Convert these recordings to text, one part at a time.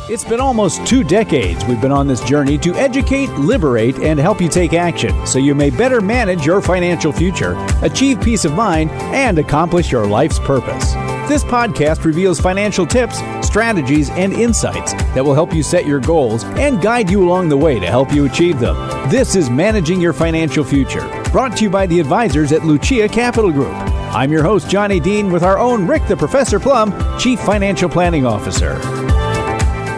It's been almost 2 decades we've been on this journey to educate, liberate, and help you take action so you may better manage your financial future, achieve peace of mind, and accomplish your life's purpose. This podcast reveals financial tips, strategies, and insights that will help you set your goals and guide you along the way to help you achieve them. This is Managing Your Financial Future, brought to you by the advisors at Lucia Capital Group. I'm your host, Johnny Dean, with our own Rick the Professor Plum, Chief Financial Planning Officer.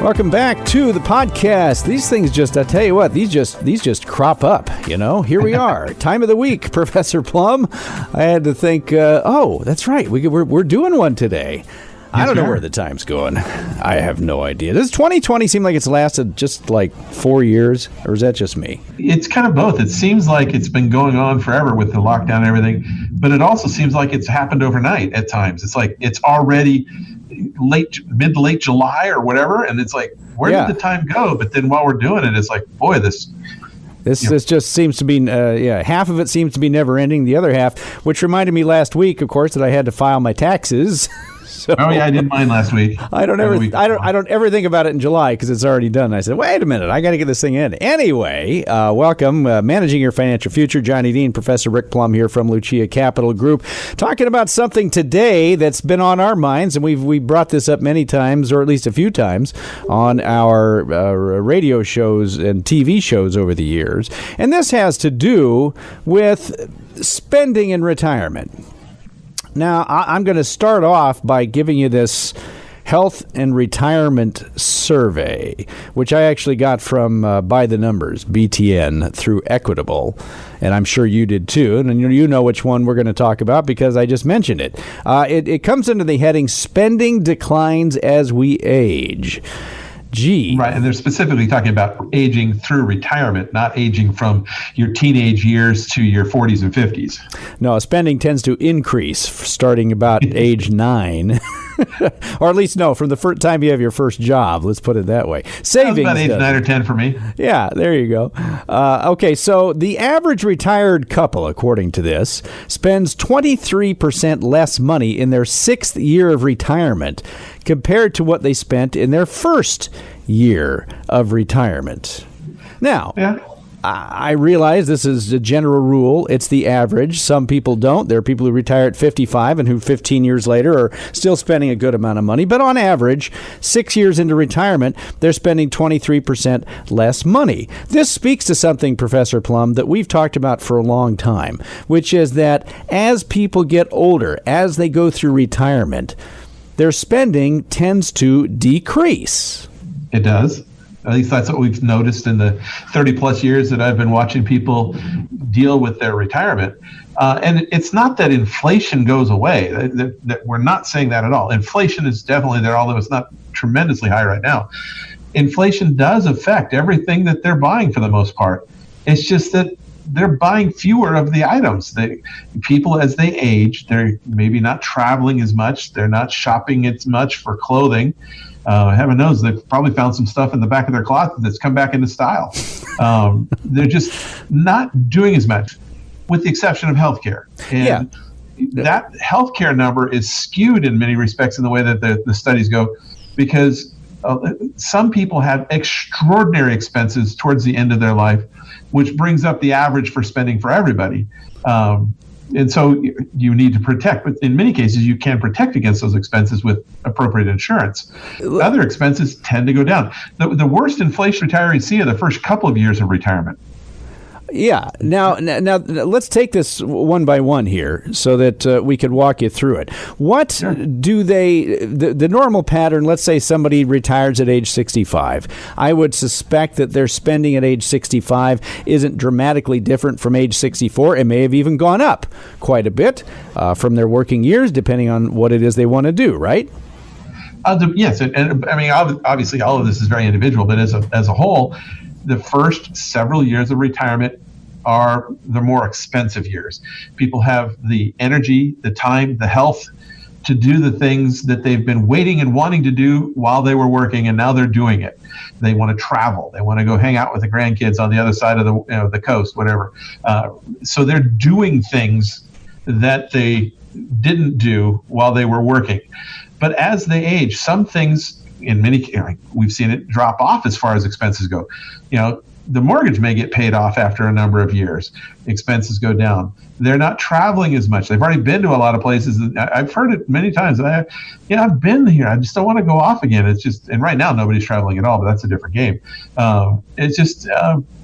Welcome back to the podcast. These things just, I tell you what, these just crop up, you know. Here we are. Time of the week, Professor Plum. I had to think, oh, that's right. We're doing one today. I don't know where the time's going. I have no idea. Does 2020 seem like it's lasted just like 4 years, or is that just me? It's kind of both. It seems like it's been going on forever with the lockdown and everything, but it also seems like it's happened overnight at times. It's like it's already mid to late July or whatever, and it's like, where did the time go? But then while we're doing it, it's like, boy, this just seems to be, half of it seems to be never ending. The other half, which reminded me last week, of course, that I had to file my taxes. So, I did mine last week. I don't ever think about it in July because it's already done. I said, wait a minute, I got to get this thing in. Anyway, welcome, Managing Your Financial Future. Johnny Dean, Professor Rick Plum here from Lucia Capital Group, talking about something today that's been on our minds, and we brought this up many times, or at least a few times, on our radio shows and TV shows over the years. And this has to do with spending in retirement. Now, I'm going to start off by giving you this health and retirement survey, which I actually got from By the Numbers, BTN, through Equitable, and I'm sure you did too, and you know which one we're going to talk about because I just mentioned it. It comes under the heading, Spending Declines as We Age. Gee. Right, and they're specifically talking about aging through retirement, not aging from your teenage years to your 40s and 50s. No, spending tends to increase starting about age 9. Or at least, no, from the first time you have your first job. Let's put it that way. Savings. About age 9 or 10 for me. Yeah, there you go. Okay, so the average retired couple, according to this, spends 23% less money in their 6th year of retirement compared to what they spent in their first year of retirement. Now, I realize this is a general rule. It's the average. Some people don't. There are people who retire at 55 and who 15 years later are still spending a good amount of money. But on average, 6 years into retirement, they're spending 23% less money. This speaks to something, Professor Plum, that we've talked about for a long time, which is that as people get older, as they go through retirement, their spending tends to decrease. It does. At least that's what we've noticed in the 30 plus years that I've been watching people deal with their retirement. And it's not that inflation goes away. That we're not saying that at all. Inflation is definitely there, although it's not tremendously high right now. Inflation does affect everything that they're buying for the most part. It's just that they're buying fewer of the items. People, as they age, they're maybe not traveling as much. They're not shopping as much for clothing. Heaven knows they've probably found some stuff in the back of their closet that's come back into style. They're just not doing as much, with the exception of healthcare. And that healthcare number is skewed in many respects in the way that the studies go, because some people have extraordinary expenses towards the end of their life, which brings up the average for spending for everybody. And so you need to protect, but in many cases you can protect against those expenses with appropriate insurance. Other expenses tend to go down. The worst inflation retirees see are the first couple of years of retirement. Yeah. Now, let's take this one by one here so that we could walk you through it. What do the normal pattern, let's say somebody retires at age 65. I would suspect that their spending at age 65 isn't dramatically different from age 64. It may have even gone up quite a bit from their working years, depending on what it is they want to do, right? Yes. And I mean, obviously all of this is very individual, but as a whole, the first several years of retirement are the more expensive years. People have the energy, the time, the health to do the things that they've been waiting and wanting to do while they were working, and now they're doing it. They want to travel. They want to go hang out with the grandkids on the other side of the coast, whatever. So they're doing things that they didn't do while they were working. But as they age, some things in many, we've seen it drop off as far as expenses go. The mortgage may get paid off after a number of years. Expenses go down. They're not traveling as much. They've already been to a lot of places. I've heard it many times. I've been here. I just don't want to go off again. It's just, and right now nobody's traveling at all, but that's a different game. It's just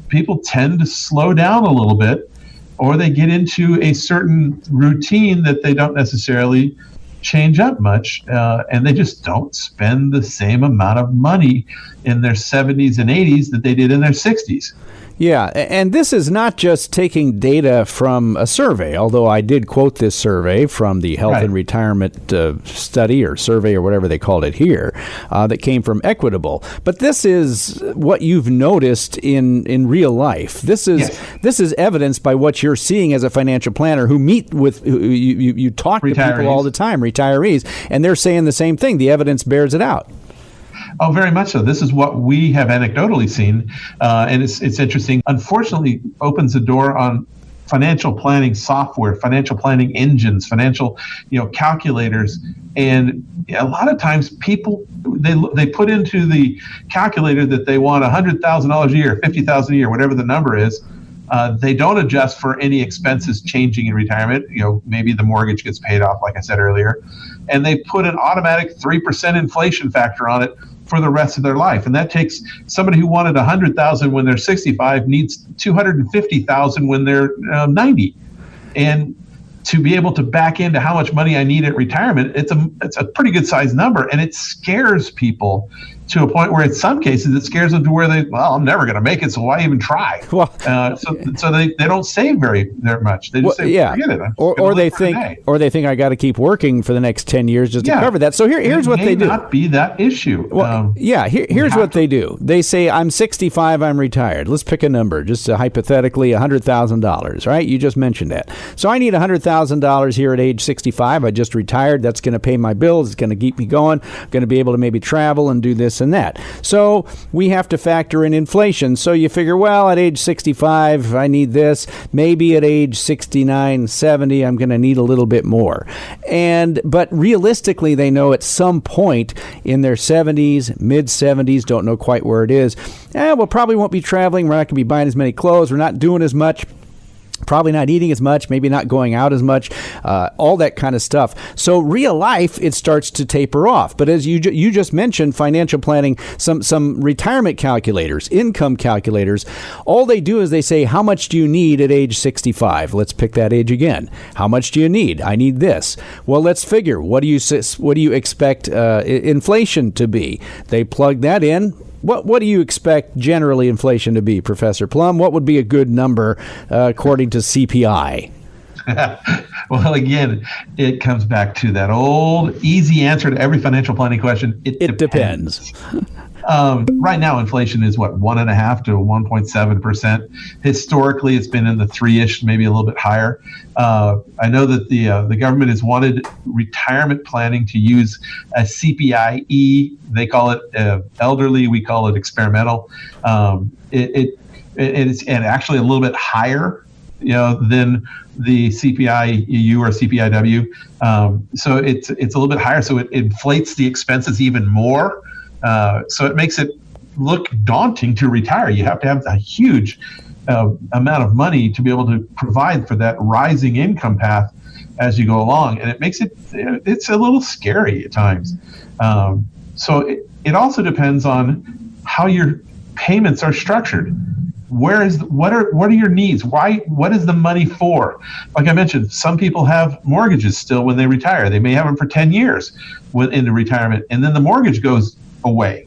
people tend to slow down a little bit, or they get into a certain routine that they don't necessarily change up much, and they just don't spend the same amount of money in their 70s and 80s that they did in their 60s. Yeah, and this is not just taking data from a survey, although I did quote this survey from the Health and Retirement Study or survey or whatever they called it here that came from Equitable. But this is what you've noticed in real life. This is evidenced by what you're seeing as a financial planner who meet with, you talk to people all the time, retirees, and they're saying the same thing. The evidence bears it out. Oh, very much so. This is what we have anecdotally seen, and it's interesting. Unfortunately, opens the door on financial planning software, financial planning engines, financial calculators, and a lot of times people they put into the calculator that they want $100,000 a year, $50,000 a year, whatever the number is. They don't adjust for any expenses changing in retirement. Maybe the mortgage gets paid off, like I said earlier, and they put an automatic 3% inflation factor on it for the rest of their life. And that takes somebody who wanted $100,000 when they're 65 needs $250,000 when they're 90. And to be able to back into how much money I need at retirement, it's a pretty good sized number, and it scares people to a point where in some cases it scares them to where I'm never going to make it, so why even try? Well, so they don't save very much. They just say, forget it. Or they think I got to keep working for the next 10 years just to cover that. So here's what they do. It may not be that issue. Well, here's what they do. They say, I'm 65, I'm retired. Let's pick a number, just hypothetically $100,000, right? You just mentioned that. So I need $100,000 here at age 65. I just retired. That's going to pay my bills. It's going to keep me going. I'm going to be able to maybe travel and do this and that. So we have to factor in inflation. So you figure, well, at age 65, I need this. Maybe at age 69, 70, I'm going to need a little bit more. But realistically, they know at some point in their 70s, mid 70s, don't know quite where it is, we probably won't be traveling. We're not going to be buying as many clothes. We're not doing as much. Probably not eating as much, maybe not going out as much, all that kind of stuff. So real life, it starts to taper off. But as you just mentioned, financial planning, some retirement calculators, income calculators, all they do is they say, how much do you need at age 65? Let's pick that age again. How much do you need? I need this. Well, let's figure. What do you expect inflation to be? They plug that in. What do you expect generally inflation to be, Professor Plum? What would be a good number according to CPI? Well, again, it comes back to that old easy answer to every financial planning question. It depends. Right now, inflation is 1.5% to 1.7%. Historically, it's been in the 3-ish, maybe a little bit higher. I know that the government has wanted retirement planning to use a CPIE. They call it elderly. We call it experimental. It's actually a little bit higher, than the CPIU or CPIW. So it's a little bit higher. So it inflates the expenses even more. So it makes it look daunting to retire. You have to have a huge amount of money to be able to provide for that rising income path as you go along, and it makes it's a little scary at times. So it also depends on how your payments are structured. What are your needs? What is the money for? Like I mentioned, some people have mortgages still when they retire. They may have them for 10 years into retirement, and then the mortgage goes away.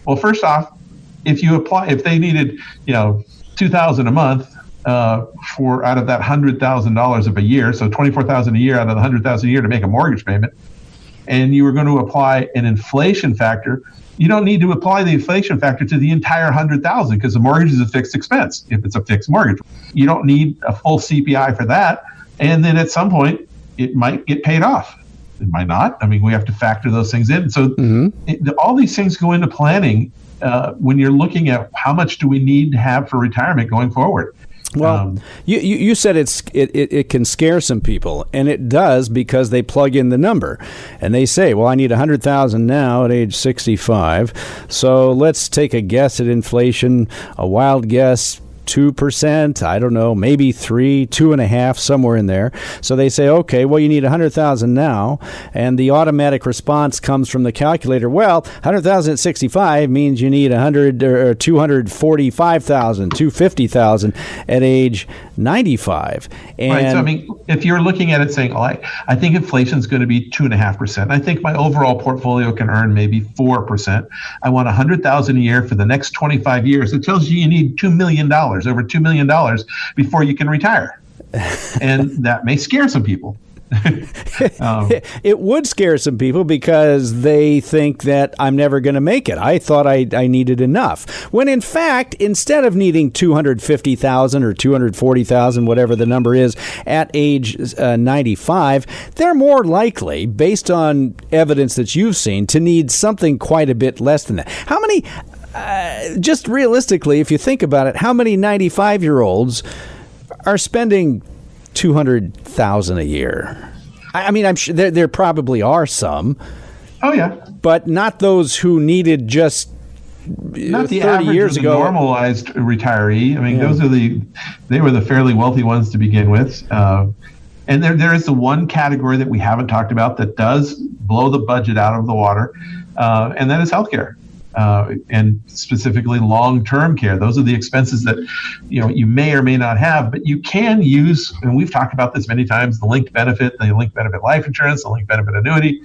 Well, first off, if they needed, $2,000 a month for out of that $100,000 of a year, so $24,000 a year out of the $100,000 a year to make a mortgage payment, and you were going to apply an inflation factor, you don't need to apply the inflation factor to the entire $100,000 because the mortgage is a fixed expense. If it's a fixed mortgage, you don't need a full CPI for that. And then at some point, it might get paid off. It might not. I mean, we have to factor those things in. So all these things go into planning when you're looking at how much do we need to have for retirement going forward. Well, you said it can scare some people, and it does because they plug in the number, and they say, well, I need 100,000 now at age 65, so let's take a guess at inflation, a wild guess, 2%, I don't know, maybe 3, 2.5, somewhere in there. So they say, okay, well, you need 100,000 now, and the automatic response comes from the calculator. Well, 100,000 at 65 means you need 100 or 245,000, 250,000 at age 95. And right. So I mean, if you're looking at it saying, oh, I think inflation is going to be 2.5%. I think my overall portfolio can earn maybe 4%. I want 100,000 a year for the next 25 years. It tells you need $2 million. Over $2 million before you can retire. And that may scare some people. It would scare some people because they think that I'm never going to make it. I thought I needed enough. When in fact, instead of needing 250,000 or 240,000, whatever the number is, at age 95, they're more likely, based on evidence that you've seen, to need something quite a bit less than that. How many... just realistically, if you think about it, how many 95-year-olds are spending $200,000 a year? I mean, I'm sure there probably are some. Oh yeah, but not those who needed just not the 30 average years or the ago. normalized retiree. I mean, they were the fairly wealthy ones to begin with. And there is the one category that we haven't talked about that does blow the budget out of the water, and that is healthcare. And specifically long-term care. Those are the expenses that you may or may not have, but you can use, and we've talked about this many times, the linked benefit life insurance, the linked benefit annuity,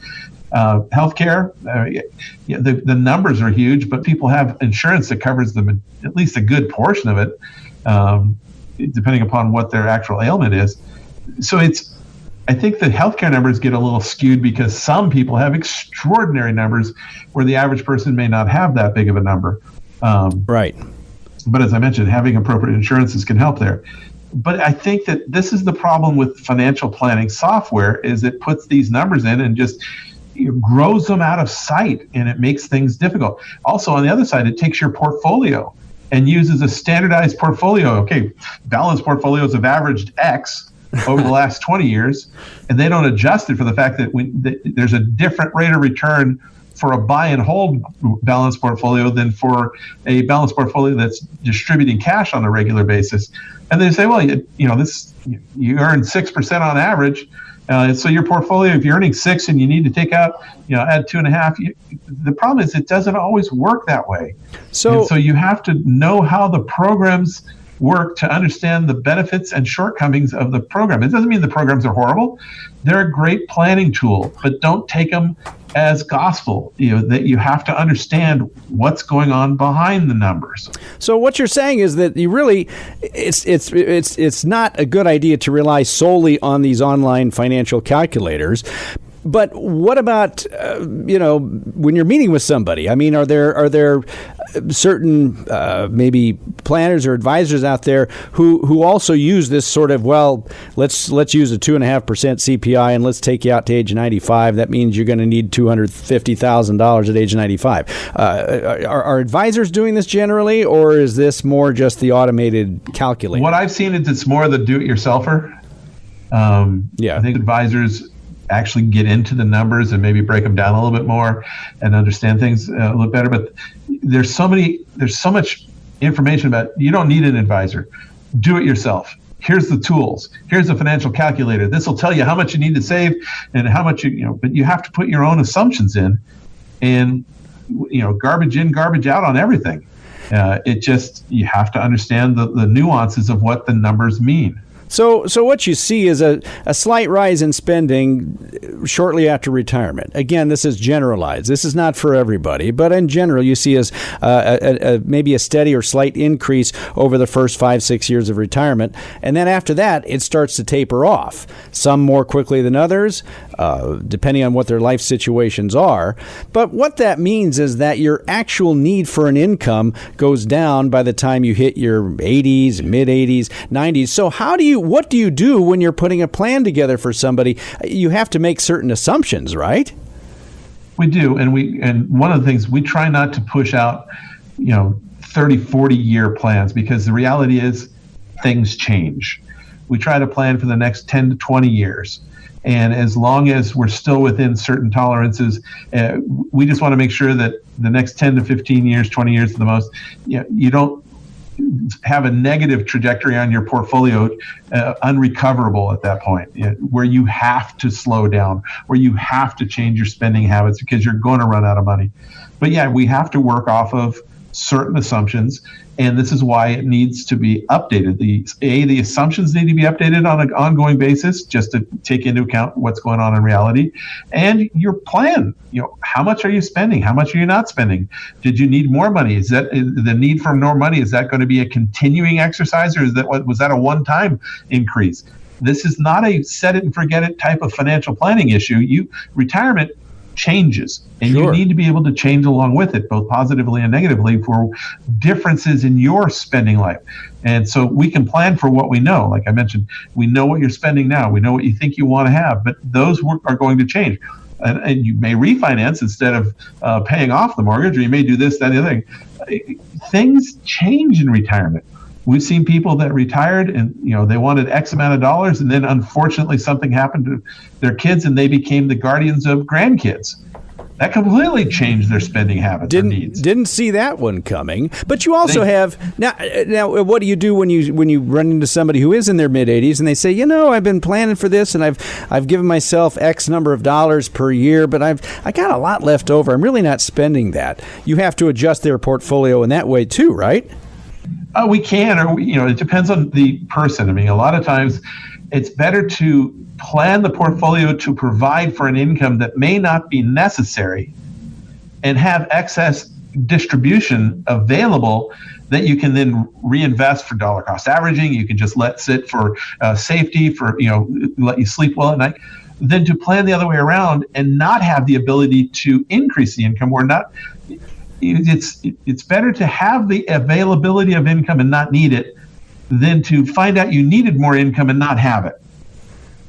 healthcare. The numbers are huge, but people have insurance that covers them, at least a good portion of it, depending upon what their actual ailment is. So I think the healthcare numbers get a little skewed because some people have extraordinary numbers where the average person may not have that big of a number. Right. But as I mentioned, having appropriate insurances can help there. But I think that this is the problem with financial planning software is it puts these numbers in and just grows them out of sight, and it makes things difficult. Also, on the other side, it takes your portfolio and uses a standardized portfolio. Okay, balanced portfolios have averaged X over the last 20 years, and they don't adjust it for the fact that there's a different rate of return for a buy and hold balanced portfolio than for a balanced portfolio that's distributing cash on a regular basis. And they say, well, you earn 6% on average. So your portfolio, if you're earning 6 and you need to take out, add 2.5, the problem is it doesn't always work that way. So you have to know how the programs work to understand the benefits and shortcomings of the program. It doesn't mean the programs are horrible. They're a great planning tool, but don't take them as gospel. That you have to understand what's going on behind the numbers. So what you're saying is that you really, it's not a good idea to rely solely on these online financial calculators. But what about when you're meeting with somebody? I mean, are there certain maybe planners or advisors out there who also use this sort of, well, let's use a 2.5% CPI and let's take you out to age 95. That means you're going to need $250,000 at age 95. Are advisors doing this generally, or is this more just the automated calculator? What I've seen is it's more the do-it-yourselfer. I think advisors actually get into the numbers and maybe break them down a little bit more and understand things a little better. But there's so much information about, you don't need an advisor. Do it yourself. Here's the tools. Here's a financial calculator. This will tell you how much you need to save and how much but you have to put your own assumptions in, and garbage in, garbage out on everything. You have to understand the nuances of what the numbers mean. So what you see is a slight rise in spending shortly after retirement. Again, this is generalized. This is not for everybody, but in general, you see as maybe a steady or slight increase over the first 5-6 years of retirement, and then after that, it starts to taper off. Some more quickly than others, depending on what their life situations are. But what that means is that your actual need for an income goes down by the time you hit your 80s, mid-80s, 90s. So what do you do when you're putting a plan together for somebody? You have to make certain assumptions, right? We do, and one of the things we try not to push out, 30, 40 year plans, because the reality is things change. We try to plan for the next 10 to 20 years. And as long as we're still within certain tolerances, we just want to make sure that the next 10 to 15 years, 20 years at the most, you don't have a negative trajectory on your portfolio, unrecoverable at that point, where you have to slow down, where you have to change your spending habits because you're going to run out of money. But yeah, we have to work off of certain assumptions, and this is why it needs to be updated. The assumptions need to be updated on an ongoing basis, just to take into account what's going on in reality, and your plan. How much are you spending? How much are you not spending? Did you need more money? Is that the need for more money? Is that going to be a continuing exercise, or was that a one-time increase? This is not a set it and forget it type of financial planning issue. Retirement changes, and Sure. you need to be able to change along with it, both positively and negatively, for differences in your spending life. And so we can plan for what we know. Like I mentioned, we know what you're spending now. We know what you think you want to have, but those are going to change. And you may refinance instead of paying off the mortgage, or you may do this, that, and the other thing. Things change in retirement. We've seen people that retired and they wanted X amount of dollars, and then unfortunately something happened to their kids and they became the guardians of grandkids. That completely changed their spending habits or needs. Didn't see that one coming. But you also have now. What do you do when you run into somebody who is in their mid-80s and they say, I've been planning for this and I've given myself X number of dollars per year, but I got a lot left over. I'm really not spending that. You have to adjust their portfolio in that way too, right? We can, or it depends on the person. I mean, a lot of times it's better to plan the portfolio to provide for an income that may not be necessary and have excess distribution available that you can then reinvest for dollar cost averaging. You can just let sit for safety, for let you sleep well at night, than to plan the other way around and not have the ability to increase the income or not. It's better to have the availability of income and not need it than to find out you needed more income and not have it.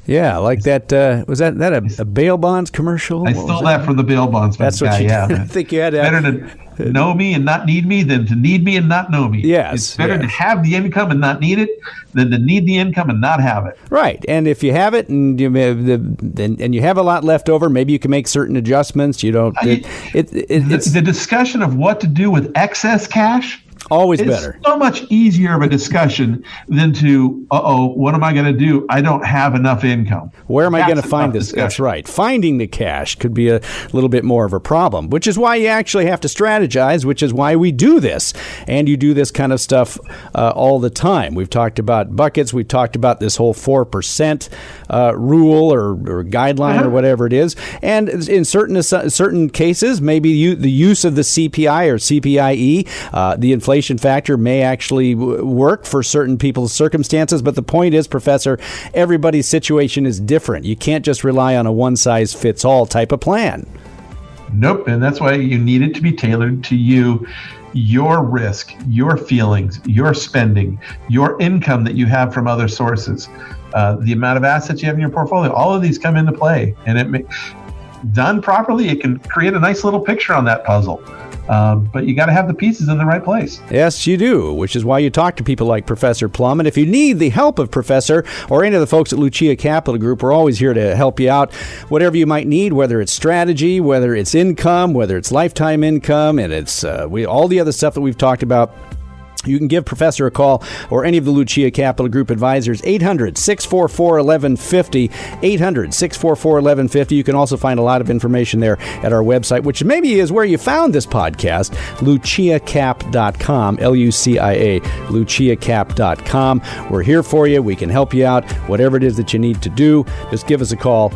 Yeah, like that. Was that a bail bonds commercial? I stole that from the bail bonds. That's what guy, you yeah. think you had to better to know me and not need me than to need me and not know me. Yes, it's better to have the income and not need it than to need the income and not have it. Right, and if you have it and you have a lot left over, maybe you can make certain adjustments. You don't. It's the discussion of what to do with excess cash. Always it's better. So much easier of a discussion than to, what am I going to do? I don't have enough income. Where am I going to find this? Discussion. That's right. Finding the cash could be a little bit more of a problem, which is why you actually have to strategize, which is why we do this. And you do this kind of stuff all the time. We've talked about buckets. We've talked about this whole 4% rule or guideline or whatever it is. And in certain cases, maybe the use of the CPI or CPIE, the inflation factor, may actually work for certain people's circumstances. But the point is, Professor, everybody's situation is different. You can't just rely on a one-size-fits-all type of plan. Nope, and that's why you need it to be tailored to you, your risk, your feelings, your spending, your income that you have from other sources, the amount of assets you have in your portfolio. All of these come into play, and done properly, it can create a nice little picture on that puzzle. But you got to have the pieces in the right place. Yes, you do, which is why you talk to people like Professor Plum. And if you need the help of Professor or any of the folks at Lucia Capital Group, we're always here to help you out. Whatever you might need, whether it's strategy, whether it's income, whether it's lifetime income, and it's all the other stuff that we've talked about. You can give Professor a call or any of the Lucia Capital Group advisors, 800-644-1150, 800-644-1150. You can also find a lot of information there at our website, which maybe is where you found this podcast, luciacap.com, L-U-C-I-A, luciacap.com. We're here for you. We can help you out. Whatever it is that you need to do, just give us a call.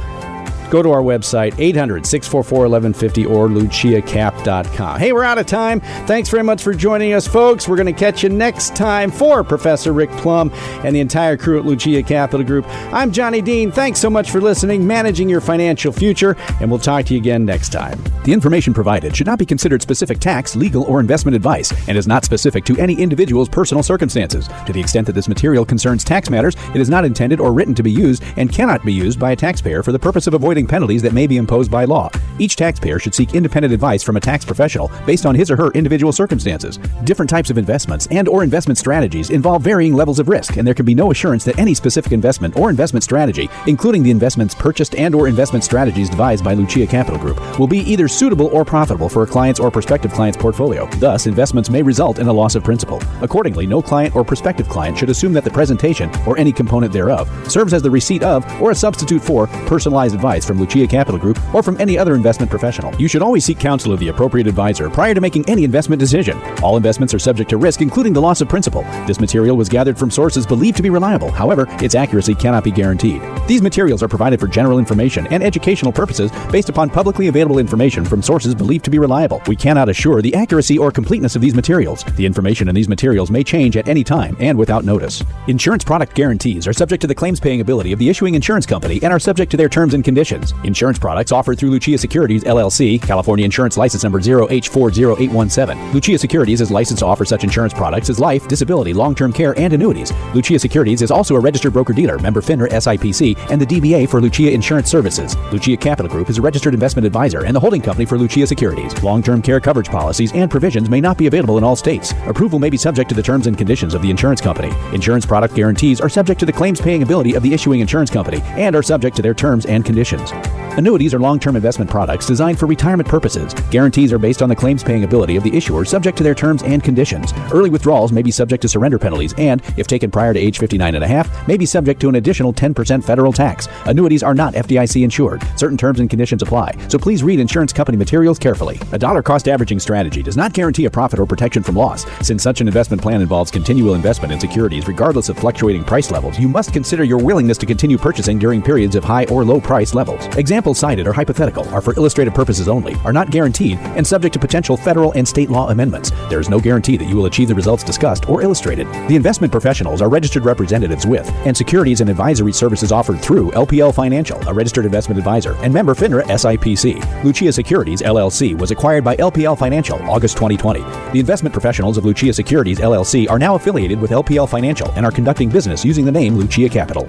Go to our website, 800-644-1150 or luciacap.com. Hey, we're out of time. Thanks very much for joining us, folks. We're going to catch you next time. For Professor Rick Plum and the entire crew at Lucia Capital Group, I'm Johnny Dean. Thanks so much for listening, managing your financial future, and we'll talk to you again next time. The information provided should not be considered specific tax, legal, or investment advice and is not specific to any individual's personal circumstances. To the extent that this material concerns tax matters, it is not intended or written to be used and cannot be used by a taxpayer for the purpose of avoiding avoiding penalties that may be imposed by law. Each taxpayer should seek independent advice from a tax professional based on his or her individual circumstances. Different types of investments and/or investment strategies involve varying levels of risk, and there can be no assurance that any specific investment or investment strategy, including the investments purchased and/or investment strategies devised by Lucia Capital Group, will be either suitable or profitable for a client's or prospective client's portfolio. Thus, investments may result in a loss of principal. Accordingly, no client or prospective client should assume that the presentation, or any component thereof, serves as the receipt of or a substitute for personalized advice from Lucia Capital Group or from any other investment professional. You should always seek counsel of the appropriate advisor prior to making any investment decision. All investments are subject to risk, including the loss of principal. This material was gathered from sources believed to be reliable. However, its accuracy cannot be guaranteed. These materials are provided for general information and educational purposes based upon publicly available information from sources believed to be reliable. We cannot assure the accuracy or completeness of these materials. The information in these materials may change at any time and without notice. Insurance product guarantees are subject to the claims-paying ability of the issuing insurance company and are subject to their terms and conditions. Insurance products offered through Lucia Securities, LLC, California Insurance License Number 0H40817. Lucia Securities is licensed to offer such insurance products as life, disability, long-term care, and annuities. Lucia Securities is also a registered broker-dealer, member FINRA SIPC, and the DBA for Lucia Insurance Services. Lucia Capital Group is a registered investment advisor and the holding company for Lucia Securities. Long-term care coverage policies and provisions may not be available in all states. Approval may be subject to the terms and conditions of the insurance company. Insurance product guarantees are subject to the claims-paying ability of the issuing insurance company and are subject to their terms and conditions. Annuities are long-term investment products designed for retirement purposes. Guarantees are based on the claims-paying ability of the issuer, subject to their terms and conditions. Early withdrawals may be subject to surrender penalties and, if taken prior to age 59.5, may be subject to an additional 10% federal tax. Annuities are not FDIC insured. Certain terms and conditions apply, so please read insurance company materials carefully. A dollar-cost averaging strategy does not guarantee a profit or protection from loss. Since such an investment plan involves continual investment in securities regardless of fluctuating price levels, you must consider your willingness to continue purchasing during periods of high or low price levels. Examples cited are hypothetical, are for illustrative purposes only, are not guaranteed, and subject to potential federal and state law amendments. There is no guarantee that you will achieve the results discussed or illustrated. The investment professionals are registered representatives with, and securities and advisory services offered through LPL Financial, a registered investment advisor, and member FINRA SIPC. Lucia Securities, LLC was acquired by LPL Financial August 2020. The investment professionals of Lucia Securities, LLC are now affiliated with LPL Financial and are conducting business using the name Lucia Capital.